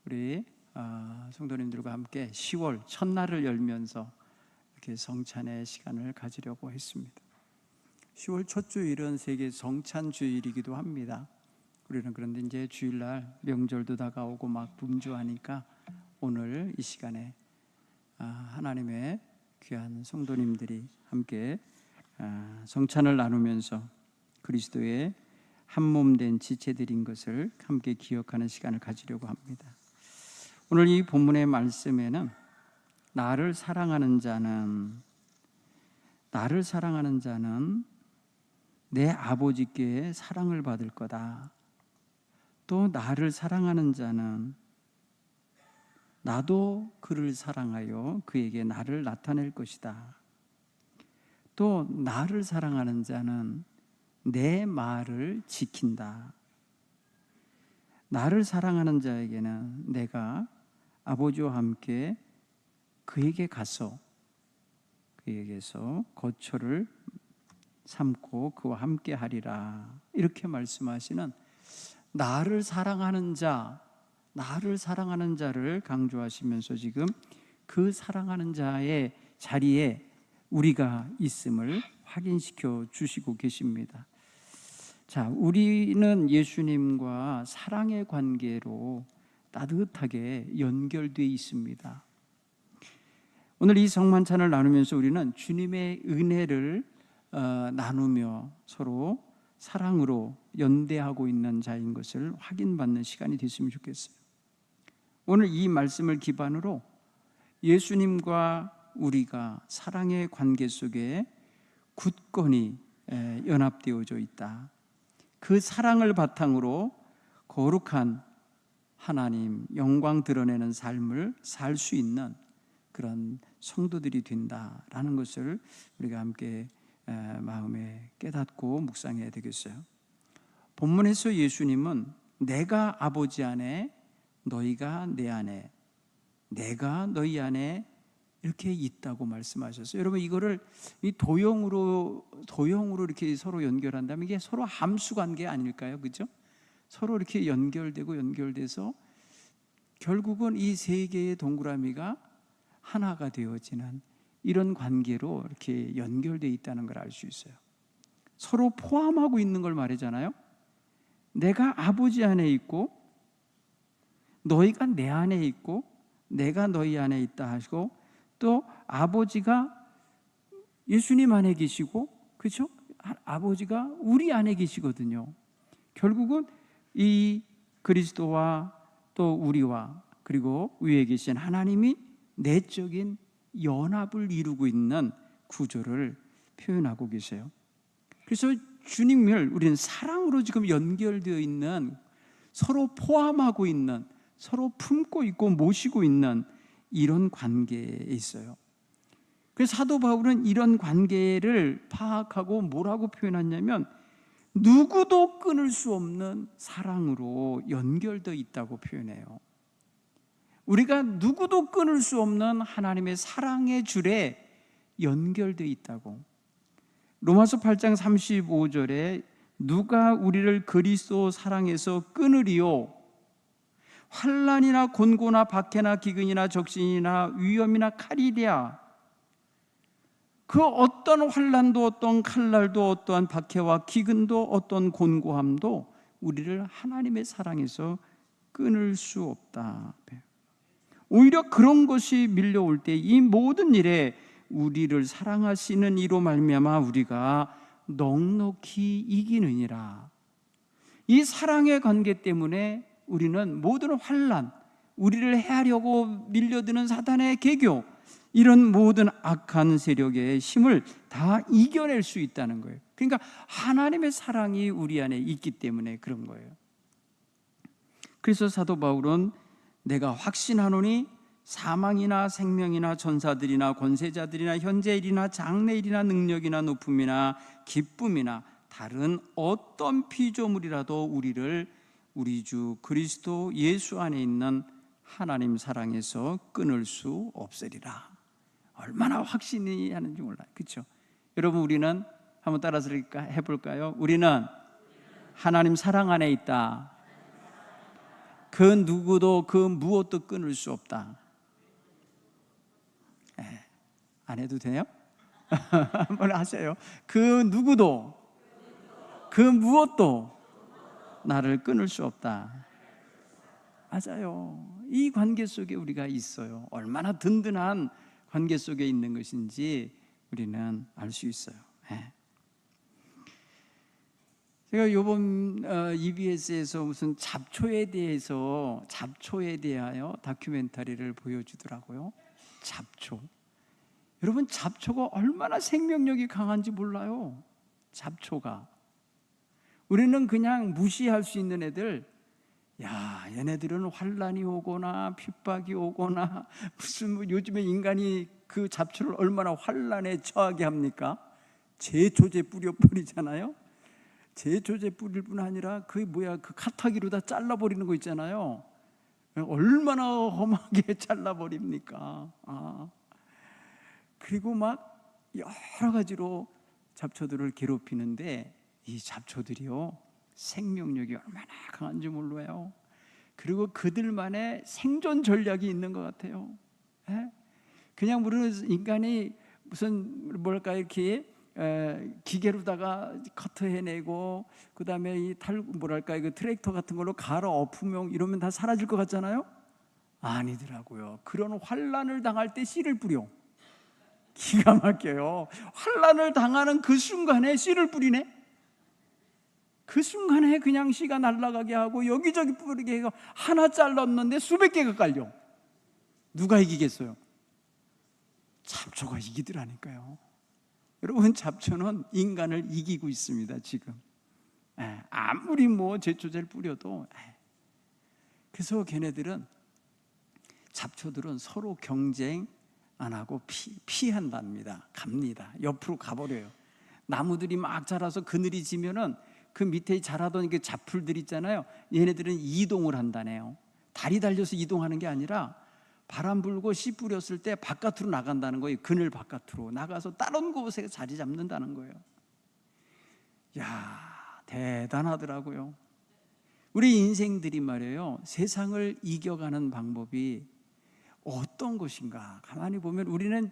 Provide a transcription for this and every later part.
우리 성도님들과 함께 10월 첫날을 열면서 이렇게 성찬의 시간을 가지려고 했습니다. 10월 첫 주일은 세계 성찬 주일이기도 합니다. 우리는 그런데 이제 주일날 명절도 다가오고 막 분주하니까 오늘 이 시간에 하나님의 귀한 성도님들이 함께 성찬을 나누면서 그리스도의 한몸 된 지체들인 것을 함께 기억하는 시간을 가지려고 합니다. 오늘 이 본문의 말씀에는 나를 사랑하는 자는 내 아버지께 사랑을 받을 거다. 또 나를 사랑하는 자는 나도 그를 사랑하여 그에게 나를 나타낼 것이다. 또 나를 사랑하는 자는 내 말을 지킨다. 나를 사랑하는 자에게는 내가 아버지와 함께 그에게 가서 그에게서 거처를 삼고 그와 함께 하리라. 이렇게 말씀하시는 나를 사랑하는 자를 강조하시면서 지금 그 사랑하는 자의 자리에 우리가 있음을 확인시켜 주시고 계십니다. 자, 우리는 예수님과 사랑의 관계로 따뜻하게 연결되어 있습니다. 오늘 이 성만찬을 나누면서 우리는 주님의 은혜를 나누며 서로 사랑으로 연대하고 있는 자인 것을 확인받는 시간이 됐으면 좋겠어요. 오늘 이 말씀을 기반으로 예수님과 우리가 사랑의 관계 속에 굳건히 연합되어져 있다. 그 사랑을 바탕으로 거룩한 하나님 영광 드러내는 삶을 살 수 있는 그런 성도들이 된다라는 것을 우리가 함께 마음에 깨닫고 묵상해야 되겠어요. 본문에서 예수님은 내가 아버지 안에 너희가 내 안에 내가 너희 안에 이렇게 있다고 말씀하셨어요. 여러분 이거를 이 도형으로 이렇게 서로 연결한다면 이게 서로 함수 관계 아닐까요? 그죠? 서로 이렇게 연결돼서 결국은 이 세 개의 동그라미가 하나가 되어지는 이런 관계로 이렇게 연결되어 있다는 걸 알 수 있어요. 서로 포함하고 있는 걸 말하잖아요. 내가 아버지 안에 있고 너희가 내 안에 있고 내가 너희 안에 있다 하시고 또 아버지가 예수님 안에 계시고 그렇죠? 아버지가 우리 안에 계시거든요. 결국은 이 그리스도와 또 우리와 그리고 위에 계신 하나님이 내적인 연합을 이루고 있는 구조를 표현하고 계세요. 그래서 주님을 우리는 사랑으로 지금 연결되어 있는 서로 포함하고 있는 서로 품고 있고 모시고 있는 이런 관계에 있어요. 그래서 사도 바울은 이런 관계를 파악하고 뭐라고 표현하냐면 누구도 끊을 수 없는 사랑으로 연결되어 있다고 표현해요. 우리가 누구도 끊을 수 없는 하나님의 사랑의 줄에 연결되어 있다고. 로마서 8장 35절에 누가 우리를 그리스도 사랑에서 끊으리요? 환난이나 곤고나 박해나 기근이나 적신이나 위험이나 칼이랴. 그 어떤 환난도 어떤 칼날도 어떠한 박해와 기근도 어떤 곤고함도 우리를 하나님의 사랑에서 끊을 수 없다. 오히려 그런 것이 밀려올 때 이 모든 일에 우리를 사랑하시는 이로 말미암아 우리가 넉넉히 이기느니라. 이 사랑의 관계 때문에 우리는 모든 환난, 우리를 해하려고 밀려드는 사탄의 계교, 이런 모든 악한 세력의 힘을 다 이겨낼 수 있다는 거예요. 그러니까 하나님의 사랑이 우리 안에 있기 때문에 그런 거예요. 그래서 사도 바울은 내가 확신하노니 사망이나 생명이나 전사들이나 권세자들이나 현재일이나 장래일이나 능력이나 높음이나 기쁨이나 다른 어떤 피조물이라도 우리를 우리 주 그리스도 예수 안에 있는 하나님 사랑에서 끊을 수 없으리라. 얼마나 확신이 하는지 몰라요. 그렇죠? 여러분 우리는 한번 따라서 해볼까요? 우리는 하나님 사랑 안에 있다. 그 누구도 그 무엇도 끊을 수 없다. 안 해도 돼요? 한번 하세요. 그 누구도 그 무엇도 나를 끊을 수 없다. 맞아요. 이 관계 속에 우리가 있어요. 얼마나 든든한 관계 속에 있는 것인지 우리는 알 수 있어요. 제가 이번 EBS에서 무슨 잡초에 대하여 다큐멘터리를 보여주더라고요. 잡초. 여러분, 잡초가 얼마나 생명력이 강한지 몰라요. 잡초가. 우리는 그냥 무시할 수 있는 애들, 야, 얘네들은 환란이 오거나 핍박이 오거나 무슨 요즘에 인간이 그 잡초를 얼마나 환란에 처하게 합니까? 제초제 뿌려버리잖아요. 제초제 뿌릴 뿐 아니라 그 카타기로 다 잘라버리는 거 있잖아요. 얼마나 험하게 잘라버립니까? 그리고 막 여러 가지로 잡초들을 괴롭히는데 이 잡초들이요, 생명력이 얼마나 강한지 몰라요. 그리고 그들만의 생존 전략이 있는 것 같아요. 그냥 우리는 인간이 무슨 이렇게 기계로다가 커트해내고 그다음에 이 트랙터 같은 걸로 갈아 엎으면 이러면 다 사라질 것 같잖아요. 아니더라고요. 그런 환란을 당할 때 씨를 뿌려. 기가 막혀요. 환란을 당하는 그 순간에 씨를 뿌리네. 그 순간에 그냥 씨가 날아가게 하고 여기저기 뿌리게 해서 하나 잘랐는데 수백 개가 깔려. 누가 이기겠어요? 잡초가 이기더라니까요. 여러분, 잡초는 인간을 이기고 있습니다 지금. 아무리 제초제를 뿌려도. 그래서 잡초들은 서로 경쟁 안 하고 피한답니다. 갑니다. 옆으로 가버려요. 나무들이 막 자라서 그늘이 지면은 그 밑에 자라던 그 잡풀들 있잖아요. 얘네들은 이동을 한다네요. 다리 달려서 이동하는 게 아니라 바람 불고 씨 뿌렸을 때 바깥으로 나간다는 거예요. 그늘 바깥으로 나가서 다른 곳에 자리 잡는다는 거예요. 야, 대단하더라고요. 우리 인생들이 말이에요, 세상을 이겨가는 방법이 어떤 것인가? 가만히 보면 우리는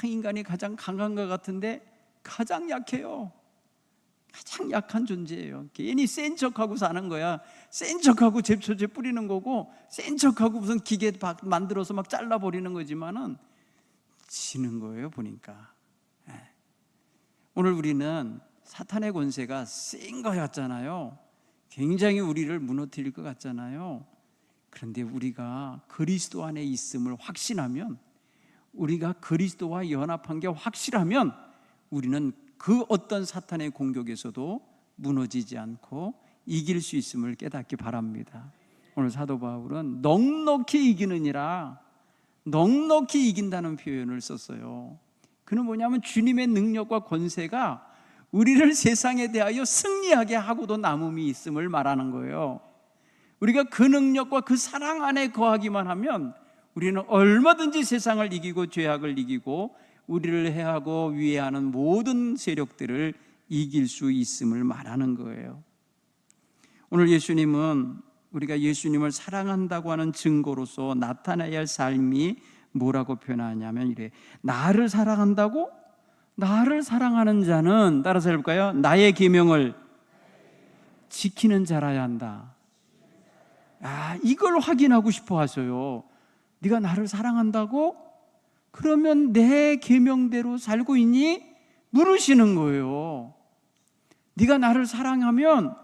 인간이 가장 강한 것 같은데 가장 약해요. 가장 약한 존재예요. 괜히 센 척하고 사는 거야. 센 척하고 제초제 뿌리는 거고, 센 척하고 무슨 기계 만들어서 막 잘라버리는 거지만은 지는 거예요, 보니까. 오늘 우리는 사탄의 권세가 센 것 같잖아요. 굉장히 우리를 무너뜨릴 것 같잖아요. 그런데 우리가 그리스도 안에 있음을 확신하면, 우리가 그리스도와 연합한 게 확실하면 우리는 그 어떤 사탄의 공격에서도 무너지지 않고 이길 수 있음을 깨닫기 바랍니다. 오늘 사도 바울은 넉넉히 이기느니라, 넉넉히 이긴다는 표현을 썼어요. 그는 뭐냐면 주님의 능력과 권세가 우리를 세상에 대하여 승리하게 하고도 남음이 있음을 말하는 거예요. 우리가 그 능력과 그 사랑 안에 거하기만 하면 우리는 얼마든지 세상을 이기고 죄악을 이기고 우리를 해하고 위해하는 모든 세력들을 이길 수 있음을 말하는 거예요. 오늘 예수님은 우리가 예수님을 사랑한다고 하는 증거로서 나타나야 할 삶이 뭐라고 표현하냐면 이래. 나를 사랑한다고? 나를 사랑하는 자는, 따라서 해볼까요? 나의 계명을 지키는 자라야 한다. 이걸 확인하고 싶어 하셔요. 네가 나를 사랑한다고? 그러면 내 계명대로 살고 있니? 물으시는 거예요. 네가 나를 사랑하면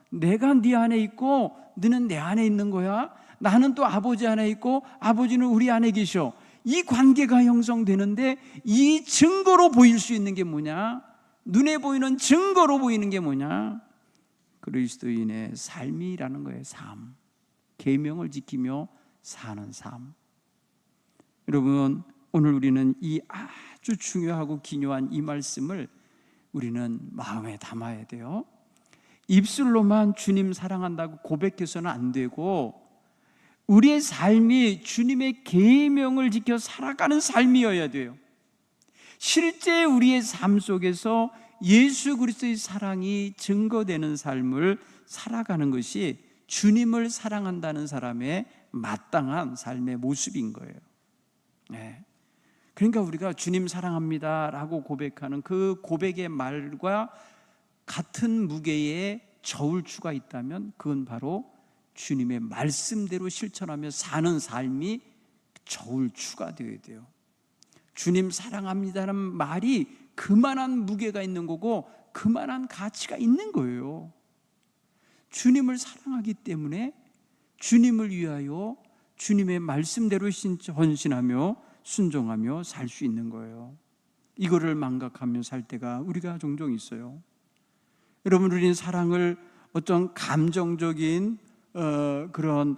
내가 네 안에 있고 너는 내 안에 있는 거야. 나는 또 아버지 안에 있고 아버지는 우리 안에 계셔. 이 관계가 형성되는데 이 증거로 보일 수 있는 게 뭐냐? 눈에 보이는 증거로 보이는 게 뭐냐? 그리스도인의 삶이라는 거예요. 삶. 계명을 지키며 사는 삶. 여러분, 오늘 우리는 이 아주 중요하고 기묘한 이 말씀을 우리는 마음에 담아야 돼요. 입술로만 주님 사랑한다고 고백해서는 안 되고 우리의 삶이 주님의 계명을 지켜 살아가는 삶이어야 돼요. 실제 우리의 삶 속에서 예수 그리스도의 사랑이 증거되는 삶을 살아가는 것이 주님을 사랑한다는 사람의 마땅한 삶의 모습인 거예요. 네. 그러니까 우리가 주님 사랑합니다라고 고백하는 그 고백의 말과 같은 무게의 저울추가 있다면 그건 바로 주님의 말씀대로 실천하며 사는 삶이 저울추가 되어야 돼요. 주님 사랑합니다라는 말이 그만한 무게가 있는 거고 그만한 가치가 있는 거예요. 주님을 사랑하기 때문에 주님을 위하여 주님의 말씀대로 헌신하며 순종하며 살 수 있는 거예요. 이거를 망각하며 살 때가 우리가 종종 있어요. 여러분, 우리는 사랑을 어떤 감정적인 그런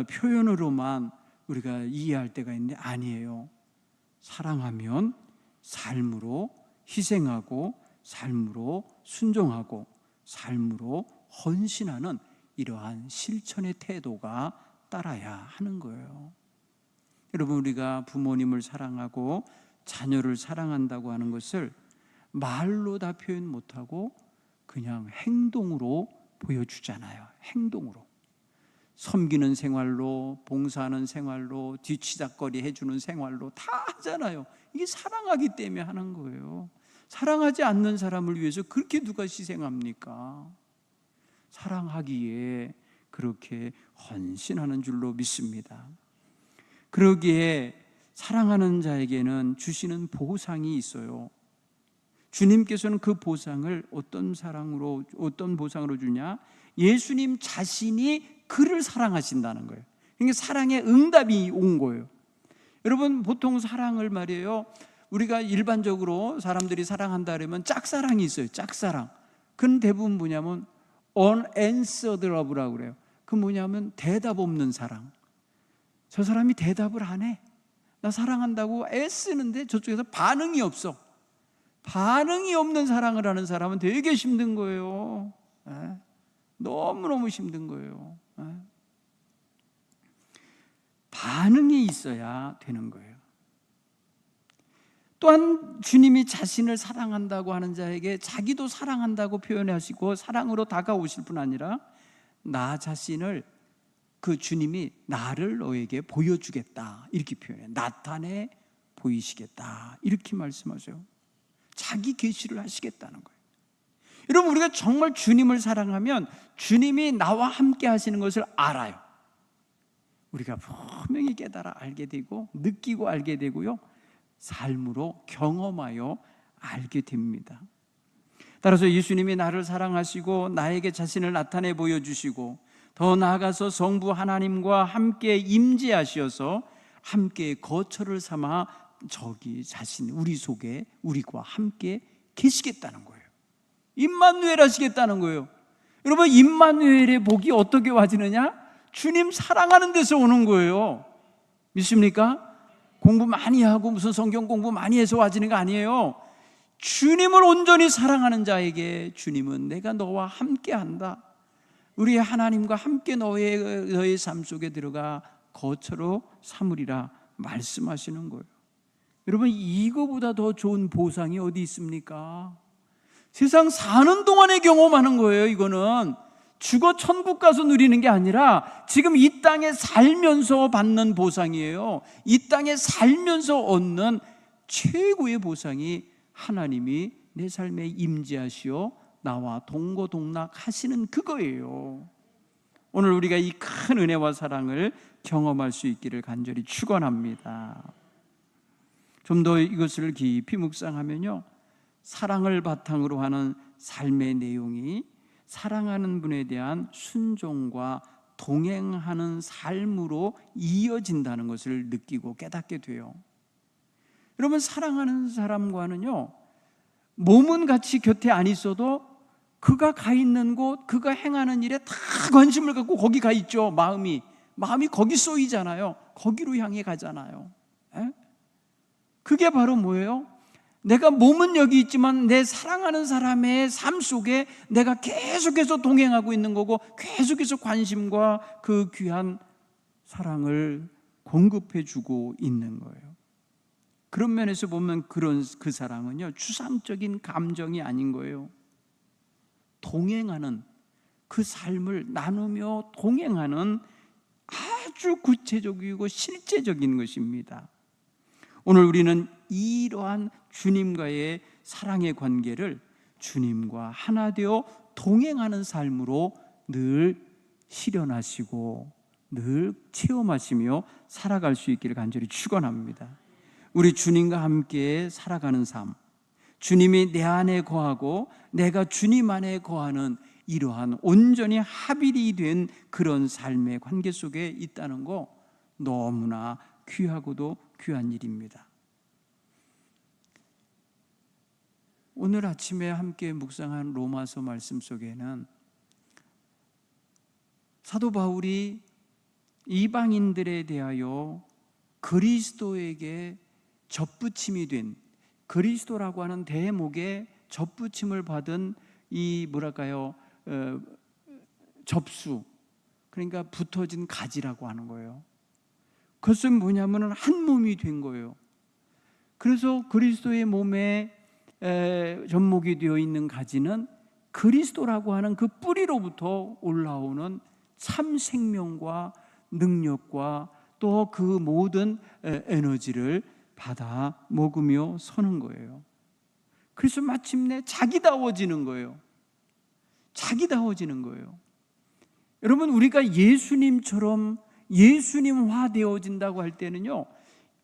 표현으로만 우리가 이해할 때가 있는데 아니에요. 사랑하면 삶으로 희생하고 삶으로 순종하고 삶으로 헌신하는 이러한 실천의 태도가 따라야 하는 거예요. 여러분, 우리가 부모님을 사랑하고 자녀를 사랑한다고 하는 것을 말로 다 표현 못하고 그냥 행동으로 보여주잖아요. 행동으로. 섬기는 생활로, 봉사하는 생활로, 뒤치다거리 해주는 생활로 다 하잖아요. 이게 사랑하기 때문에 하는 거예요. 사랑하지 않는 사람을 위해서 그렇게 누가 희생합니까? 사랑하기에 그렇게 헌신하는 줄로 믿습니다. 그러기에 사랑하는 자에게는 주시는 보상이 있어요. 주님께서는 그 보상을 어떤 보상으로 주냐? 예수님 자신이 그를 사랑하신다는 거예요. 그러니까 사랑의 응답이 온 거예요. 여러분, 보통 사랑을 말이에요, 우리가 일반적으로 사람들이 사랑한다 그러면 짝사랑이 있어요. 짝사랑. 그건 대부분 뭐냐면 unanswered love라고 그래요. 그 뭐냐면 대답 없는 사랑. 저 사람이 대답을 안 해. 나 사랑한다고 애쓰는데 저쪽에서 반응이 없어. 반응이 없는 사랑을 하는 사람은 되게 힘든 거예요. 너무너무 힘든 거예요. 반응이 있어야 되는 거예요. 또한 주님이 자신을 사랑한다고 하는 자에게 자기도 사랑한다고 표현하시고 사랑으로 다가오실 뿐 아니라 나 자신을 그 주님이 나를 너에게 보여주겠다 이렇게 표현해요. 나타내 보이시겠다 이렇게 말씀하세요. 자기 계시를 하시겠다는 거예요. 여러분, 우리가 정말 주님을 사랑하면 주님이 나와 함께 하시는 것을 알아요. 우리가 분명히 깨달아 알게 되고 느끼고 알게 되고요, 삶으로 경험하여 알게 됩니다. 따라서 예수님이 나를 사랑하시고 나에게 자신을 나타내 보여주시고 더 나아가서 성부 하나님과 함께 임재하셔서 함께 거처를 삼아 저기 자신 우리 속에 우리와 함께 계시겠다는 거예요. 임마누엘 하시겠다는 거예요. 여러분, 임마누엘의 복이 어떻게 와지느냐? 주님 사랑하는 데서 오는 거예요. 믿습니까? 공부 많이 하고 무슨 성경 공부 많이 해서 와지는 거 아니에요. 주님을 온전히 사랑하는 자에게 주님은 내가 너와 함께 한다. 우리 하나님과 함께 너의 삶 속에 들어가 거처로 삼으리라 말씀하시는 거예요. 여러분, 이거보다 더 좋은 보상이 어디 있습니까? 세상 사는 동안에 경험하는 거예요. 이거는 죽어 천국 가서 누리는 게 아니라 지금 이 땅에 살면서 받는 보상이에요. 이 땅에 살면서 얻는 최고의 보상이 하나님이 내 삶에 임재하시어 나와 동고동락하시는 그거예요. 오늘 우리가 이 큰 은혜와 사랑을 경험할 수 있기를 간절히 축원합니다. 좀 더 이것을 깊이 묵상하면요, 사랑을 바탕으로 하는 삶의 내용이 사랑하는 분에 대한 순종과 동행하는 삶으로 이어진다는 것을 느끼고 깨닫게 돼요. 여러분, 사랑하는 사람과는요, 몸은 같이 곁에 안 있어도 그가 가 있는 곳, 그가 행하는 일에 다 관심을 갖고 거기 가 있죠. 마음이 거기 쏘이잖아요. 거기로 향해 가잖아요. 그게 바로 뭐예요? 내가 몸은 여기 있지만 내 사랑하는 사람의 삶 속에 내가 계속해서 동행하고 있는 거고 계속해서 관심과 그 귀한 사랑을 공급해 주고 있는 거예요. 그런 면에서 보면 그 사랑은요, 추상적인 감정이 아닌 거예요. 동행하는, 그 삶을 나누며 동행하는 아주 구체적이고 실제적인 것입니다. 오늘 우리는 이러한 주님과의 사랑의 관계를 주님과 하나 되어 동행하는 삶으로 늘 실현하시고 늘 체험하시며 살아갈 수 있기를 간절히 축원합니다. 우리 주님과 함께 살아가는 삶, 주님이 내 안에 거하고 내가 주님 안에 거하는 이러한 온전히 합일이 된 그런 삶의 관계 속에 있다는 거 너무나 귀하고도 귀한 일입니다. 오늘 아침에 함께 묵상한 로마서 말씀 속에는 사도 바울이 이방인들에 대하여 그리스도에게 접붙임이 된, 그리스도라고 하는 대목에 접붙임을 받은 이 접수, 그러니까 붙어진 가지라고 하는 거예요. 그것은 뭐냐면 한 몸이 된 거예요. 그래서 그리스도의 몸에 접목이 되어 있는 가지는 그리스도라고 하는 그 뿌리로부터 올라오는 참 생명과 능력과 또 그 모든 에너지를 받아 먹으며 서는 거예요. 그래서 마침내 자기다워지는 거예요. 자기다워지는 거예요. 여러분, 우리가 예수님처럼 예수님화 되어진다고 할 때는요,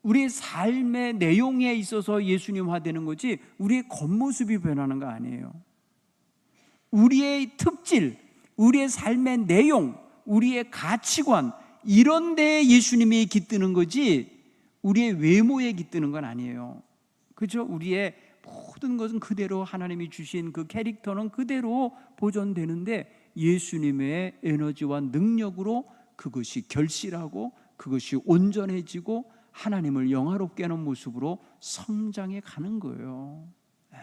우리의 삶의 내용에 있어서 예수님화 되는 거지 우리의 겉모습이 변하는 거 아니에요. 우리의 특질, 우리의 삶의 내용, 우리의 가치관, 이런 데에 예수님이 깃드는 거지 우리의 외모에 깃드는 건 아니에요. 그렇죠? 우리의 모든 것은 그대로 하나님이 주신 그 캐릭터는 그대로 보존되는데 예수님의 에너지와 능력으로 그것이 결실하고 그것이 온전해지고 하나님을 영화롭게 하는 모습으로 성장해 가는 거예요. 네.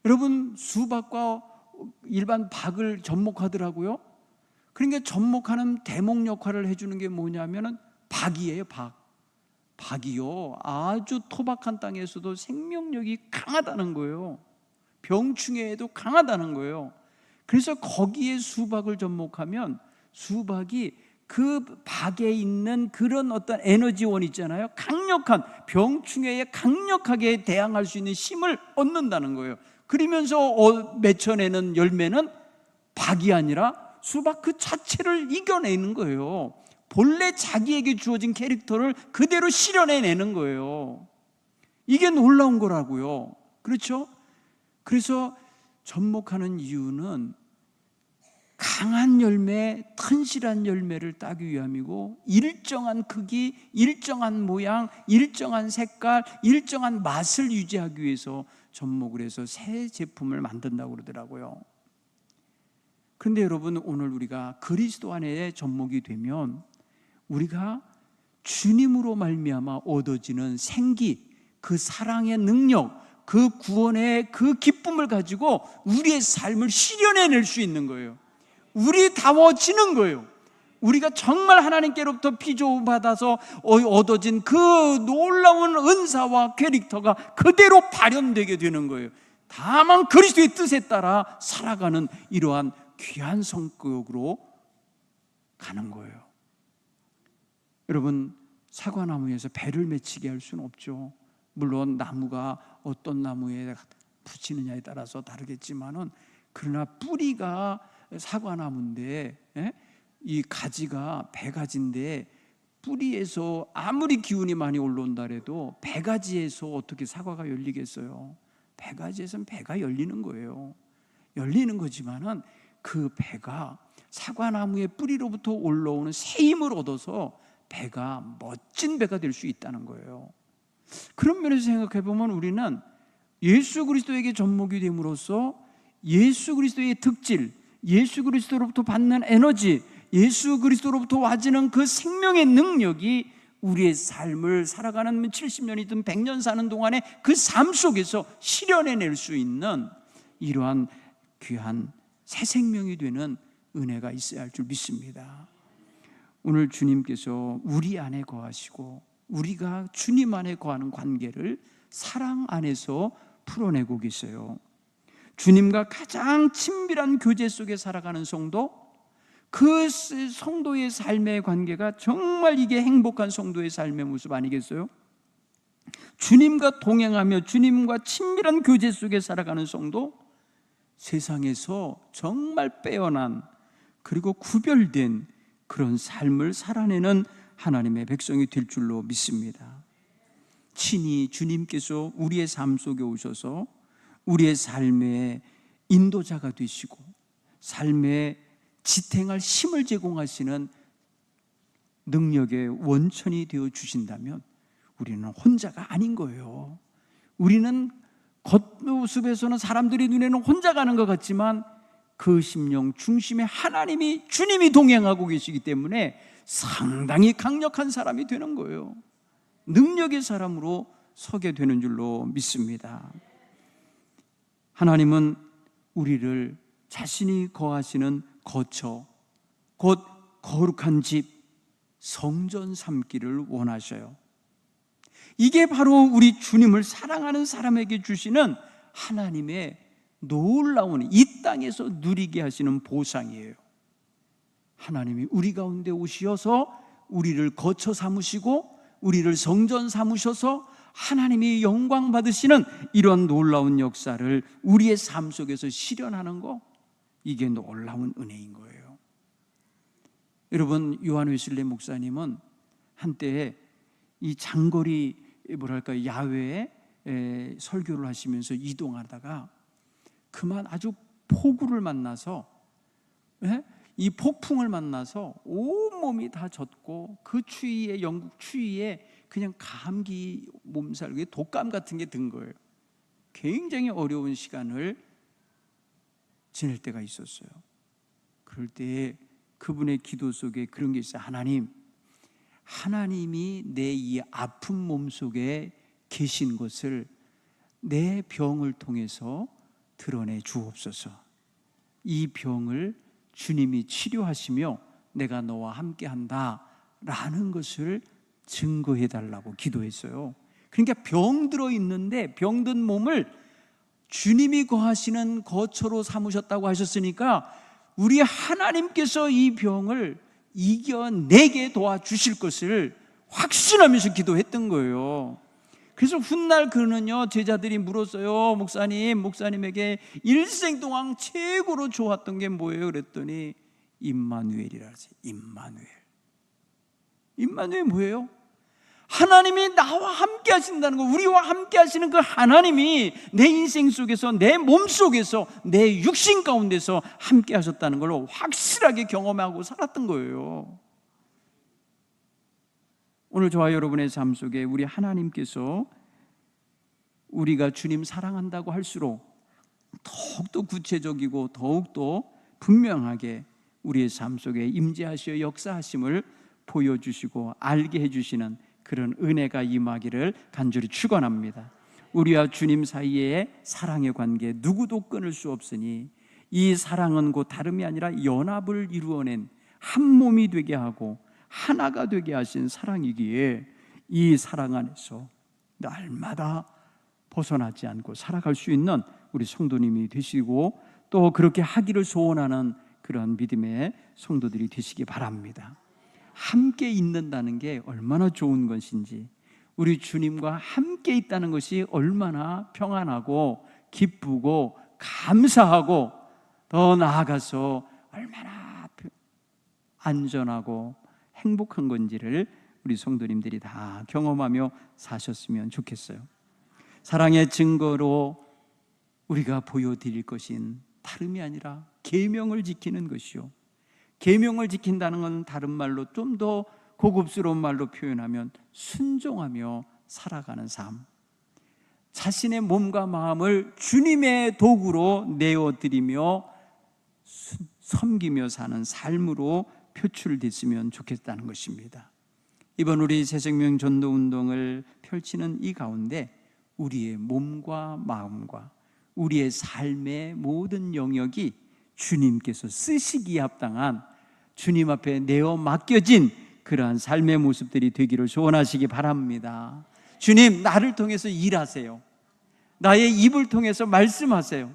여러분, 수박과 일반 박을 접목하더라고요. 그러니까 접목하는 대목 역할을 해주는 게 뭐냐면은 박이에요. 박이요, 아주 토박한 땅에서도 생명력이 강하다는 거예요. 병충해에도 강하다는 거예요. 그래서 거기에 수박을 접목하면 수박이 그 박에 있는 그런 어떤 에너지원 있잖아요. 강력한 병충해에 강력하게 대항할 수 있는 힘을 얻는다는 거예요. 그러면서 맺혀내는 열매는 박이 아니라 수박 그 자체를 이겨내는 거예요. 본래 자기에게 주어진 캐릭터를 그대로 실현해내는 거예요. 이게 놀라운 거라고요. 그렇죠? 그래서 접목하는 이유는 강한 열매, 튼실한 열매를 따기 위함이고 일정한 크기, 일정한 모양, 일정한 색깔, 일정한 맛을 유지하기 위해서 접목을 해서 새 제품을 만든다고 그러더라고요. 그런데 여러분, 오늘 우리가 그리스도 안에 접목이 되면 우리가 주님으로 말미암아 얻어지는 생기, 그 사랑의 능력, 그 구원의 그 기쁨을 가지고 우리의 삶을 실현해낼 수 있는 거예요. 우리다워지는 거예요. 우리가 정말 하나님께로부터 피조음 받아서 얻어진 그 놀라운 은사와 캐릭터가 그대로 발현되게 되는 거예요. 다만 그리스도의 뜻에 따라 살아가는 이러한 귀한 성격으로 가는 거예요. 여러분, 사과나무에서 배를 맺히게 할 수는 없죠. 물론 나무가 어떤 나무에 붙이느냐에 따라서 다르겠지만은, 그러나 뿌리가 사과나무인데 이 가지가 배가지인데 뿌리에서 아무리 기운이 많이 올라온다 해도 배가지에서 어떻게 사과가 열리겠어요? 배가지에서는 배가 열리는 거예요. 열리는 거지만은 그 배가 사과나무의 뿌리로부터 올라오는 새 힘을 얻어서 배가 멋진 배가 될 수 있다는 거예요. 그런 면에서 생각해 보면 우리는 예수 그리스도에게 접목이 됨으로써 예수 그리스도의 특질, 예수 그리스도로부터 받는 에너지, 예수 그리스도로부터 와지는 그 생명의 능력이 우리의 삶을 살아가는 70년이든 100년 사는 동안에 그 삶 속에서 실현해낼 수 있는 이러한 귀한 새 생명이 되는 은혜가 있어야 할 줄 믿습니다. 오늘 주님께서 우리 안에 거하시고 우리가 주님 안에 거하는 관계를 사랑 안에서 풀어내고 계세요. 주님과 가장 친밀한 교제 속에 살아가는 성도, 그 성도의 삶의 관계가 정말 이게 행복한 성도의 삶의 모습 아니겠어요? 주님과 동행하며 주님과 친밀한 교제 속에 살아가는 성도, 세상에서 정말 빼어난 그리고 구별된 그런 삶을 살아내는 하나님의 백성이 될 줄로 믿습니다. 친히 주님께서 우리의 삶 속에 오셔서 우리의 삶의 인도자가 되시고 삶의 지탱할 힘을 제공하시는 능력의 원천이 되어 주신다면 우리는 혼자가 아닌 거예요. 우리는 겉모습에서는 사람들이 눈에는 혼자 가는 것 같지만 그 심령 중심에 하나님이, 주님이 동행하고 계시기 때문에 상당히 강력한 사람이 되는 거예요. 능력의 사람으로 서게 되는 줄로 믿습니다. 하나님은 우리를 자신이 거하시는 거처, 곧 거룩한 집, 성전 삼기를 원하셔요. 이게 바로 우리 주님을 사랑하는 사람에게 주시는 하나님의 놀라운 이 땅에서 누리게 하시는 보상이에요. 하나님이 우리 가운데 오시어서 우리를 거처 삼으시고 우리를 성전 삼으셔서 하나님이 영광 받으시는 이런 놀라운 역사를 우리의 삶 속에서 실현하는 거, 이게 놀라운 은혜인 거예요. 여러분, 요한 웨슬리 목사님은 한때 이 장거리 야외에 설교를 하시면서 이동하다가 그만 아주 폭우를 만나서, 이 폭풍을 만나서 온몸이 다 젖고 그 추위에, 영국 추위에 그냥 감기 몸살, 독감 같은 게 든 거예요. 굉장히 어려운 시간을 지낼 때가 있었어요. 그럴 때 그분의 기도 속에 그런 게 있어요. 하나님이 내 이 아픈 몸 속에 계신 것을 내 병을 통해서 드러내 주옵소서. 이 병을 주님이 치료하시며 내가 너와 함께한다 라는 것을 증거해 달라고 기도했어요. 그러니까 병 들어 있는데 병든 몸을 주님이 거하시는 거처로 삼으셨다고 하셨으니까 우리 하나님께서 이 병을 이겨내게 도와주실 것을 확신하면서 기도했던 거예요. 그래서 훗날 그는요, 제자들이 물었어요. 목사님에게 일생 동안 최고로 좋았던 게 뭐예요? 그랬더니 임마누엘이라 하지. 임마누엘 뭐예요? 하나님이 나와 함께 하신다는 거, 우리와 함께 하시는 그 하나님이 내 인생 속에서, 내 몸 속에서, 내 육신 가운데서 함께 하셨다는 걸 확실하게 경험하고 살았던 거예요. 오늘 저와 여러분의 삶 속에 우리 하나님께서 우리가 주님 사랑한다고 할수록 더욱더 구체적이고 더욱더 분명하게 우리의 삶 속에 임재하시어 역사하심을 보여주시고 알게 해주시는 그런 은혜가 임하기를 간절히 축원합니다. 우리와 주님 사이의 사랑의 관계 누구도 끊을 수 없으니 이 사랑은 곧 다름이 아니라 연합을 이루어낸 한 몸이 되게 하고 하나가 되게 하신 사랑이기에 이 사랑 안에서 날마다 벗어나지 않고 살아갈 수 있는 우리 성도님이 되시고 또 그렇게 하기를 소원하는 그런 믿음의 성도들이 되시기 바랍니다. 함께 있는다는 게 얼마나 좋은 것인지, 우리 주님과 함께 있다는 것이 얼마나 평안하고 기쁘고 감사하고 더 나아가서 얼마나 안전하고 행복한 건지를 우리 성도님들이 다 경험하며 사셨으면 좋겠어요. 사랑의 증거로 우리가 보여드릴 것인 다름이 아니라 계명을 지키는 것이요, 계명을 지킨다는 건 다른 말로 좀 더 고급스러운 말로 표현하면 순종하며 살아가는 삶, 자신의 몸과 마음을 주님의 도구로 내어드리며 섬기며 사는 삶으로 표출됐으면 좋겠다는 것입니다. 이번 우리 새생명 전도운동을 펼치는 이 가운데 우리의 몸과 마음과 우리의 삶의 모든 영역이 주님께서 쓰시기에 합당한, 주님 앞에 내어 맡겨진 그러한 삶의 모습들이 되기를 소원하시기 바랍니다. 주님, 나를 통해서 일하세요. 나의 입을 통해서 말씀하세요.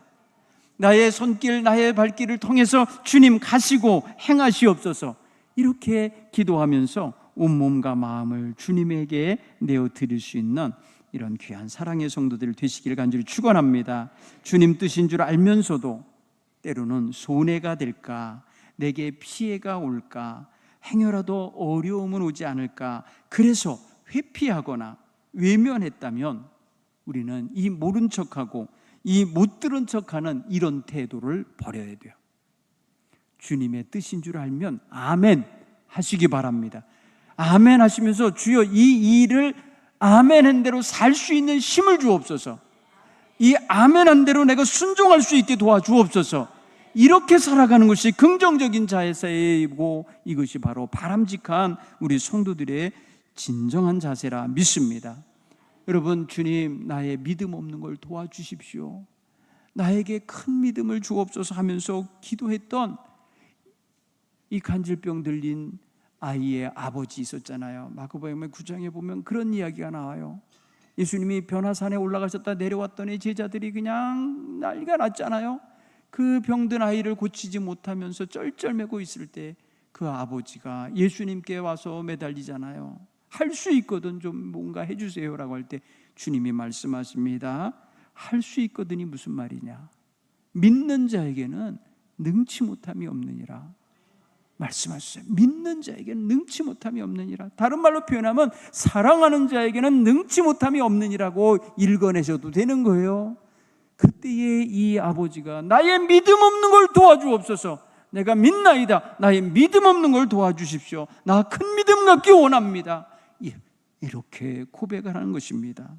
나의 손길, 나의 발길을 통해서 주님 가시고 행하시옵소서. 이렇게 기도하면서 온몸과 마음을 주님에게 내어드릴 수 있는 이런 귀한 사랑의 성도들 되시기를 간절히 축원합니다. 주님 뜻인 줄 알면서도 때로는 손해가 될까, 내게 피해가 올까, 행여라도 어려움은 오지 않을까, 그래서 회피하거나 외면했다면 우리는 이 모른 척하고 이 못 들은 척하는 이런 태도를 버려야 돼요. 주님의 뜻인 줄 알면 아멘 하시기 바랍니다. 아멘 하시면서 주여 이 일을 아멘한 대로 살 수 있는 힘을 주옵소서. 이 아멘한 대로 내가 순종할 수 있게 도와주옵소서. 이렇게 살아가는 것이 긍정적인 자세이고 이것이 바로 바람직한 우리 성도들의 진정한 자세라 믿습니다. 여러분, 주님 나의 믿음 없는 걸 도와주십시오. 나에게 큰 믿음을 주옵소서 하면서 기도했던 이 간질병 들린 아이의 아버지 있었잖아요. 마가복음 9장에 보면 그런 이야기가 나와요. 예수님이 변화산에 올라가셨다 내려왔더니 제자들이 그냥 난리가 났잖아요. 그 병든 아이를 고치지 못하면서 쩔쩔매고 있을 때 그 아버지가 예수님께 와서 매달리잖아요. 할 수 있거든 좀 뭔가 해주세요라고 할 때 주님이 말씀하십니다. 할 수 있거든이 무슨 말이냐? 믿는 자에게는 능치 못함이 없느니라 말씀하셨어요. 믿는 자에게는 능치 못함이 없느니라. 다른 말로 표현하면 사랑하는 자에게는 능치 못함이 없느니라고 읽어내셔도 되는 거예요. 그때에 이 아버지가 나의 믿음 없는 걸 도와주옵소서. 내가 믿나이다. 나의 믿음 없는 걸 도와주십시오. 나 큰 믿음 갖기 원합니다. 이렇게 고백을 하는 것입니다.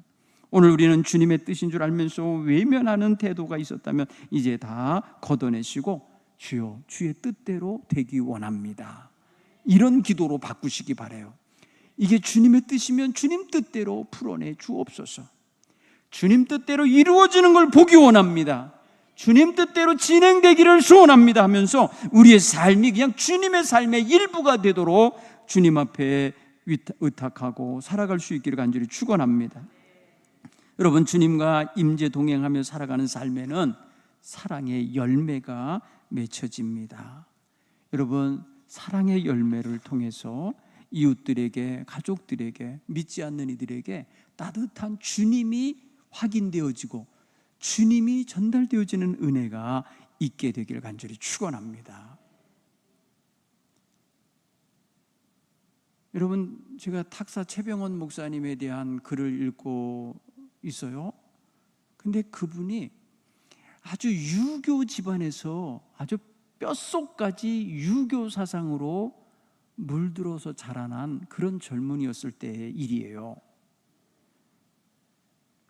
오늘 우리는 주님의 뜻인 줄 알면서 외면하는 태도가 있었다면 이제 다 걷어내시고 주여 주의 뜻대로 되기 원합니다. 이런 기도로 바꾸시기 바라요. 이게 주님의 뜻이면 주님 뜻대로 풀어내 주옵소서. 주님 뜻대로 이루어지는 걸 보기 원합니다. 주님 뜻대로 진행되기를 소원합니다 하면서 우리의 삶이 그냥 주님의 삶의 일부가 되도록 주님 앞에 의탁하고 살아갈 수 있기를 간절히 축원합니다. 여러분, 주님과 임재 동행하며 살아가는 삶에는 사랑의 열매가 맺혀집니다. 여러분, 사랑의 열매를 통해서 이웃들에게, 가족들에게, 믿지 않는 이들에게 따뜻한 주님이 확인되어지고 주님이 전달되어지는 은혜가 있게 되기를 간절히 축원합니다. 여러분, 제가 탁사 최병원 목사님에 대한 글을 읽고 있어요. 근데 그분이 아주 유교 집안에서 아주 뼛속까지 유교 사상으로 물들어서 자라난 그런 젊은이였을 때의 일이에요.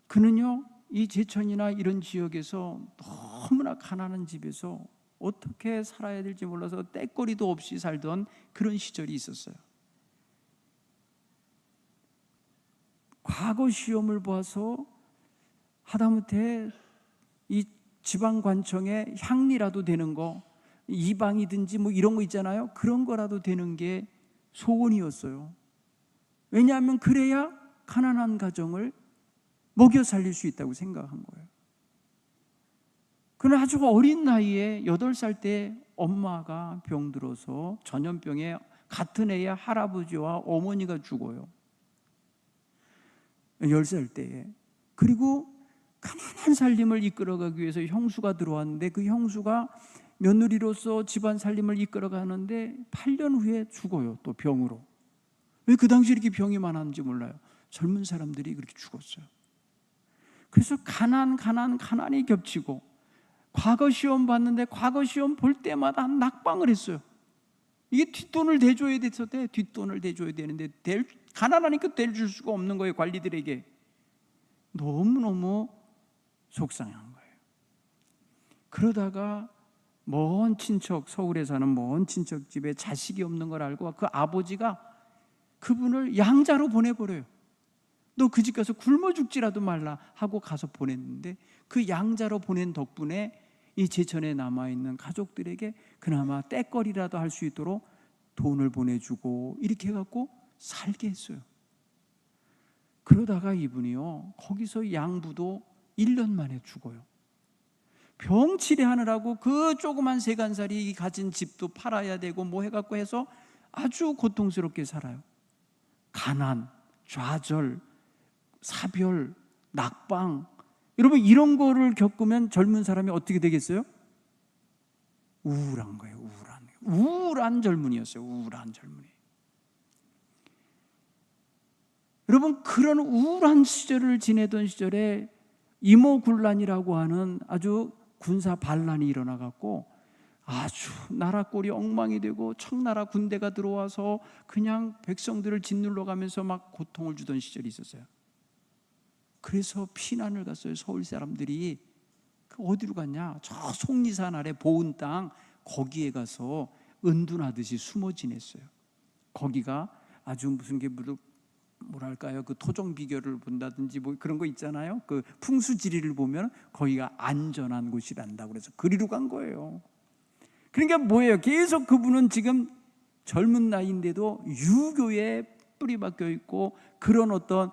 그는요, 이 제천이나 이런 지역에서 너무나 가난한 집에서 어떻게 살아야 될지 몰라서 떼거리도 없이 살던 그런 시절이 있었어요. 과거 시험을 봐서 하다못해 이 지방관청에 향리라도 되는 거, 이방이든지 뭐 이런 거 있잖아요. 그런 거라도 되는 게 소원이었어요. 왜냐하면 그래야 가난한 가정을 먹여 살릴 수 있다고 생각한 거예요. 그러나 아주 어린 나이에 8살 때 엄마가 병들어서 전염병에 같은 해에 할아버지와 어머니가 죽어요. 10살 때에. 그리고 가난한 살림을 이끌어가기 위해서 형수가 들어왔는데 그 형수가 며느리로서 집안 살림을 이끌어가는데 8년 후에 죽어요. 또 병으로. 왜 그 당시 이렇게 병이 많았는지 몰라요. 젊은 사람들이 그렇게 죽었어요. 그래서 가난이 겹치고 과거 시험 봤는데 과거 시험 볼 때마다 낙방을 했어요. 이게 뒷돈을 대줘야 됐었대. 뒷돈을 대줘야 되는데 가난하니까 대줄 수가 없는 거예요. 관리들에게. 너무너무 속상한 거예요. 그러다가 먼 친척, 서울에 사는 먼 친척 집에 자식이 없는 걸 알고 그 아버지가 그분을 양자로 보내버려요. 너 그 집 가서 굶어 죽지라도 말라 하고 가서 보냈는데 그 양자로 보낸 덕분에 이 제천에 남아있는 가족들에게 그나마 떼거리라도 할 수 있도록 돈을 보내주고 이렇게 해갖고 살게 했어요. 그러다가 이분이요, 거기서 양부도 1년 만에 죽어요. 병 치료하느라고 그 조그만 세간살이 가진 집도 팔아야 되고 뭐 해갖고 해서 아주 고통스럽게 살아요. 가난, 좌절, 사별, 낙방. 여러분 이런 거를 겪으면 젊은 사람이 어떻게 되겠어요? 우울한 거예요. 우울한 젊은이였어요. 우울한 젊은이. 여러분 그런 우울한 시절을 지내던 시절에 이모군란이라고 하는 아주 군사 반란이 일어나갖고 아주 나라 꼴이 엉망이 되고 청나라 군대가 들어와서 그냥 백성들을 짓눌러 가면서 막 고통을 주던 시절이 있었어요. 그래서 피난을 갔어요. 서울 사람들이. 어디로 갔냐? 저 속리산 아래 보은 땅 거기에 가서 은둔하듯이 숨어 지냈어요. 거기가 아주 무슨 게 뭐랄까요? 그 토종 비결을 본다든지 뭐 그런 거 있잖아요. 그 풍수지리를 보면 거기가 안전한 곳이란다고 그래서 그리로 간 거예요. 그러니까 뭐예요? 계속 그분은 지금 젊은 나이인데도 유교에 뿌리 박혀 있고 그런 어떤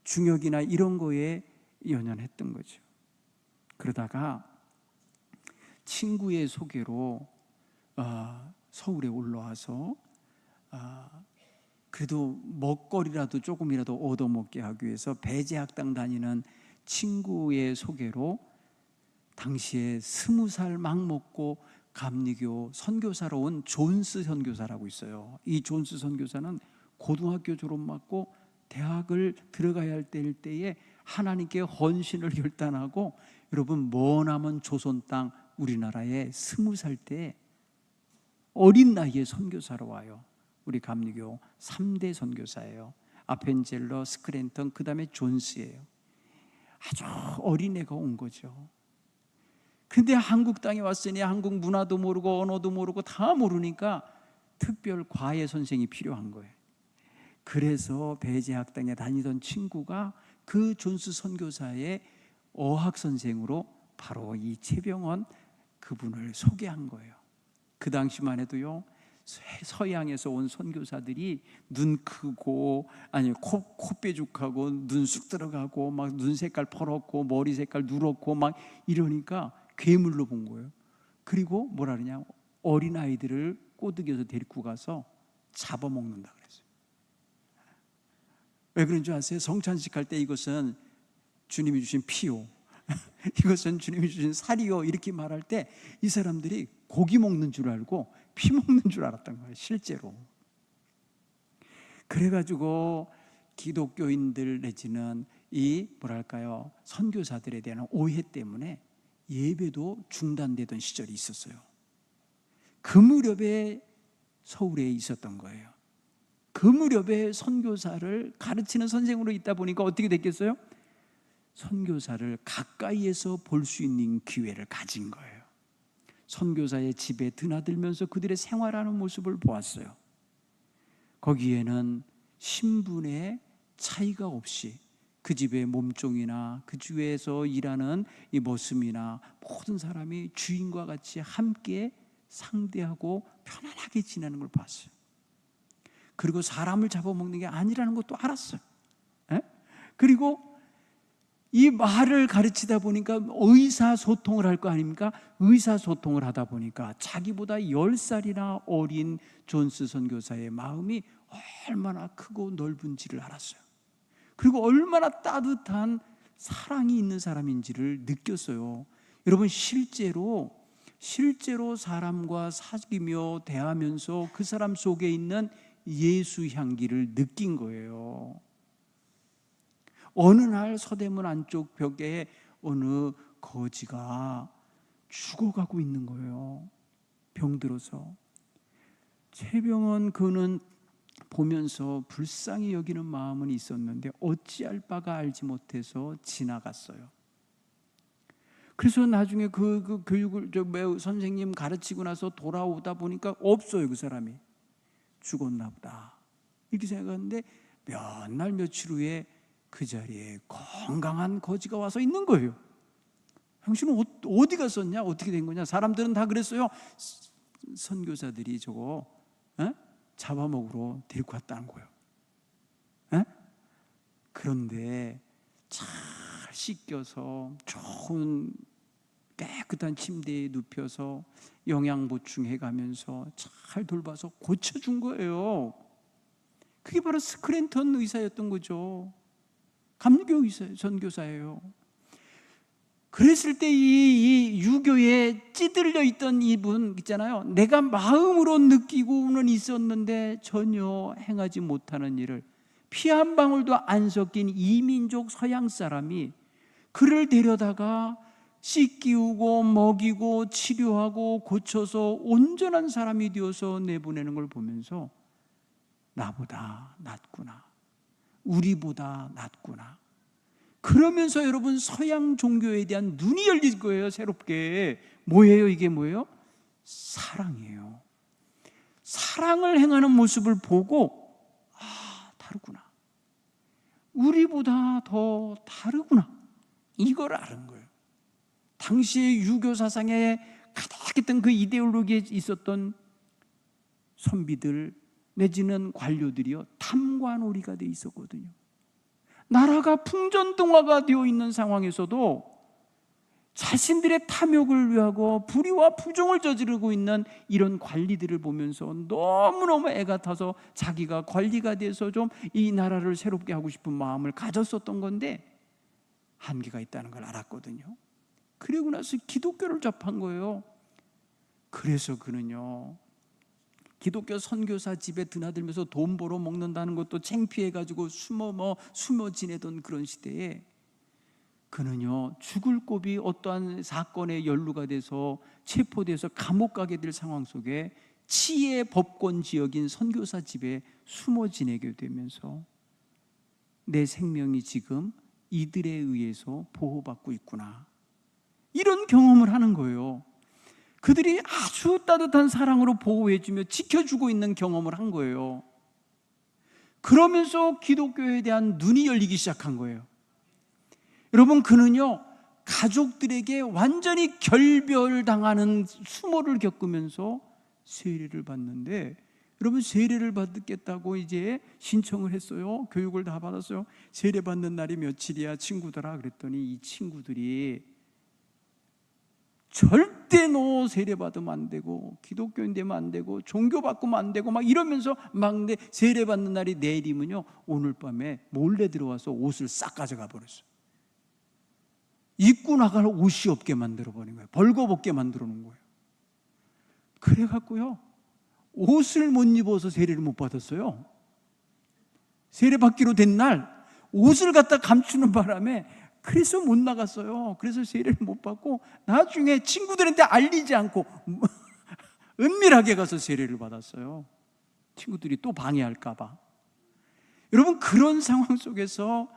중역이나 이런 거에 연연했던 거죠. 그러다가 친구의 소개로 서울에 올라와서 그래도 먹거리라도 조금이라도 얻어먹게 하기 위해서 배제학당 다니는 친구의 소개로 당시에 20살 막 먹고 감리교 선교사로 온 존스 선교사라고 있어요. 이 존스 선교사는 고등학교 졸업 맞고 대학을 들어가야 할 때에 하나님께 헌신을 결단하고 여러분 머나먼 조선 땅 우리나라에 20살 때 어린 나이에 선교사로 와요. 우리 감리교 3대 선교사예요. 아펜젤러, 스크랜턴, 그 다음에 존스예요. 아주 어린애가 온 거죠. 근데 한국 땅에 왔으니 한국 문화도 모르고 언어도 모르고 다 모르니까 특별 과외 선생이 필요한 거예요. 그래서 배제학당에 다니던 친구가 그 존스 선교사의 어학 선생으로 바로 이 최병원 그분을 소개한 거예요. 그 당시만 해도요, 서양에서 온 선교사들이 눈 크고 아니 코 뾰족하고 눈 쑥 들어가고 막 눈 색깔 퍼렇고 머리 색깔 누렇고 막 이러니까 괴물로 본 거예요. 그리고 뭐라 그러냐, 어린 아이들을 꼬드겨서 데리고 가서 잡아먹는다 그랬어요. 왜 그런 줄 아세요? 성찬식 할 때 이것은 주님이 주신 피요, 이것은 주님이 주신 살이요, 이렇게 말할 때 이 사람들이 고기 먹는 줄 알고 피 먹는 줄 알았던 거예요, 실제로. 그래가지고 기독교인들 내지는 이 뭐랄까요, 선교사들에 대한 오해 때문에 예배도 중단되던 시절이 있었어요. 그 무렵에 서울에 있었던 거예요. 그 무렵에 선교사를 가르치는 선생으로 있다 보니까 어떻게 됐겠어요? 선교사를 가까이에서 볼 수 있는 기회를 가진 거예요. 선교사의 집에 드나들면서 그들의 생활하는 모습을 보았어요. 거기에는 신분의 차이가 없이 그 집의 몸종이나 그 주에서 일하는 이 모습이나 모든 사람이 주인과 같이 함께 상대하고 편안하게 지내는 걸 봤어요. 그리고 사람을 잡아먹는 게 아니라는 것도 알았어요. 그리고 이 말을 가르치다 보니까 의사소통을 할 거 아닙니까? 의사소통을 하다 보니까 자기보다 10살이나 어린 존스 선교사의 마음이 얼마나 크고 넓은지를 알았어요. 그리고 얼마나 따뜻한 사랑이 있는 사람인지를 느꼈어요. 여러분 실제로 사람과 사귀며 대하면서 그 사람 속에 있는 예수 향기를 느낀 거예요. 어느 날 서대문 안쪽 벽에 어느 거지가 죽어가고 있는 거예요. 병들어서. 최병원 그는 보면서 불쌍히 여기는 마음은 있었는데 어찌할 바가 알지 못해서 지나갔어요. 그래서 나중에 그 교육을 선생님 가르치고 나서 돌아오다 보니까 없어요. 그 사람이 죽었나 보다 이렇게 생각하는데 몇 날 며칠 후에 그 자리에 건강한 거지가 와서 있는 거예요. 당신은 어디 갔었냐? 어떻게 된 거냐? 사람들은 다 그랬어요. 선교사들이 저거 잡아먹으러 데리고 왔다는 거예요. 그런데 잘 씻겨서 좋은 깨끗한 침대에 눕혀서 영양 보충해 가면서 잘 돌봐서 고쳐준 거예요. 그게 바로 스크랜턴 의사였던 거죠. 감리교 의사, 전교사예요. 그랬을 때 이 유교에 찌들려 있던 이분 있잖아요. 내가 마음으로 느끼고는 있었는데 전혀 행하지 못하는 일을, 피 한 방울도 안 섞인 이민족 서양 사람이 그를 데려다가 씻기우고 먹이고 치료하고 고쳐서 온전한 사람이 되어서 내보내는 걸 보면서 나보다 낫구나, 우리보다 낫구나. 그러면서 여러분 서양 종교에 대한 눈이 열릴 거예요. 새롭게. 뭐예요? 이게 뭐예요? 사랑이에요. 사랑을 행하는 모습을 보고 다르구나, 우리보다 더 다르구나, 이걸 아는 거예요. 당시의 유교 사상에 가득했던 그 이데올로기에 있었던 선비들 내지는 관료들이요, 탐관오리가 돼 있었거든요. 나라가 풍전등화가 되어 있는 상황에서도 자신들의 탐욕을 위하고 불의와 부정을 저지르고 있는 이런 관리들을 보면서 너무너무 애가 타서 자기가 관리가 돼서 좀 이 나라를 새롭게 하고 싶은 마음을 가졌었던 건데 한계가 있다는 걸 알았거든요. 그리고 나서 기독교를 접한 거예요. 그래서 그는요, 기독교 선교사 집에 드나들면서 돈 벌어 먹는다는 것도 창피해가지고 숨어 지내던 그런 시대에 그는요, 죽을 고비 어떠한 사건에 연루가 돼서 체포돼서 감옥 가게 될 상황 속에 치의 법권 지역인 선교사 집에 숨어 지내게 되면서 내 생명이 지금 이들에 의해서 보호받고 있구나, 이런 경험을 하는 거예요. 그들이 아주 따뜻한 사랑으로 보호해주며 지켜주고 있는 경험을 한 거예요. 그러면서 기독교에 대한 눈이 열리기 시작한 거예요. 여러분, 그는요, 가족들에게 완전히 결별당하는 수모를 겪으면서 세례를 받는데, 여러분, 세례를 받겠다고 이제 신청을 했어요. 교육을 다 받았어요. 세례 받는 날이 며칠이야 친구들아 그랬더니 이 친구들이 절대 너 세례 받으면 안 되고 기독교인 되면 안 되고 종교 바꾸면 안 되고 막 이러면서 막, 세례 받는 날이 내일이면요, 오늘 밤에 몰래 들어와서 옷을 싹 가져가 버렸어요. 입고 나갈 옷이 없게 만들어 버린 거예요. 벌거벗게 만들어 놓은 거예요. 그래갖고요, 옷을 못 입어서 세례를 못 받았어요. 세례 받기로 된 날 옷을 갖다 감추는 바람에 그래서 못 나갔어요. 그래서 세례를 못 받고 나중에 친구들한테 알리지 않고 은밀하게 가서 세례를 받았어요. 친구들이 또 방해할까 봐. 여러분, 그런 상황 속에서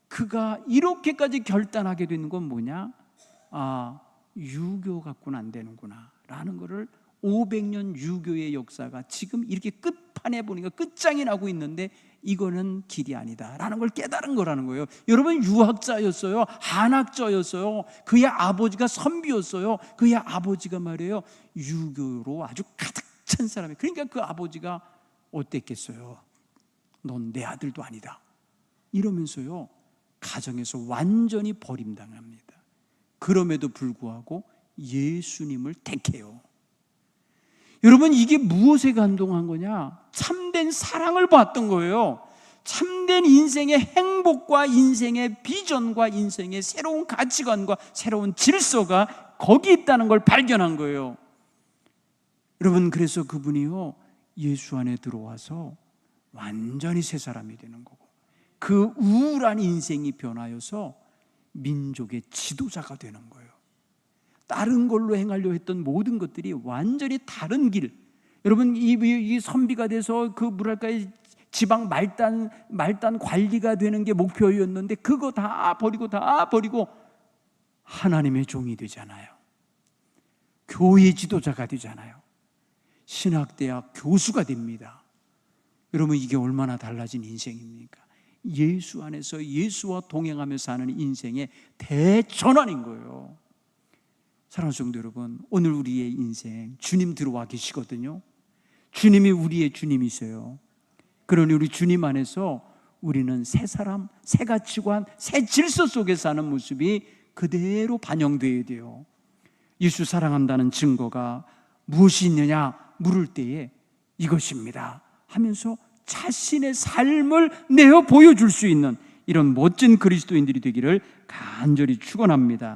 그가 이렇게까지 결단하게 되는 건 뭐냐? 유교 갖고는 안 되는구나 라는 거를 500년 유교의 역사가 지금 이렇게 끝판에 보니까 끝장이 나고 있는데 이거는 길이 아니다 라는 걸 깨달은 거라는 거예요. 여러분, 유학자였어요. 한학자였어요. 그의 아버지가 선비였어요. 그의 아버지가 말이에요, 유교로 아주 가득 찬 사람이에요. 그러니까 그 아버지가 어땠겠어요? 넌 내 아들도 아니다 이러면서요, 가정에서 완전히 버림당합니다. 그럼에도 불구하고 예수님을 택해요. 여러분, 이게 무엇에 감동한 거냐? 참된 사랑을 봤던 거예요. 참된 인생의 행복과 인생의 비전과 인생의 새로운 가치관과 새로운 질서가 거기 있다는 걸 발견한 거예요. 여러분, 그래서 그분이요, 예수 안에 들어와서 완전히 새 사람이 되는 거고, 그 우울한 인생이 변하여서 민족의 지도자가 되는 거예요. 다른 걸로 행하려 했던 모든 것들이 완전히 다른 길. 여러분, 이 선비가 돼서 그 뭐랄까 지방 말단 관리가 되는 게 목표였는데 그거 다 버리고 하나님의 종이 되잖아요. 교회 지도자가 되잖아요. 신학대학 교수가 됩니다. 여러분, 이게 얼마나 달라진 인생입니까? 예수 안에서 예수와 동행하며 사는 인생의 대전환인 거예요. 사랑하는 성도 여러분, 오늘 우리의 인생 주님 들어와 계시거든요. 주님이 우리의 주님이세요. 그러니 우리 주님 안에서 우리는 새 사람, 새 가치관, 새 질서 속에 사는 모습이 그대로 반영되어야 돼요. 예수 사랑한다는 증거가 무엇이 있느냐 물을 때에 이것입니다 하면서 자신의 삶을 내어 보여줄 수 있는 이런 멋진 그리스도인들이 되기를 간절히 축원합니다.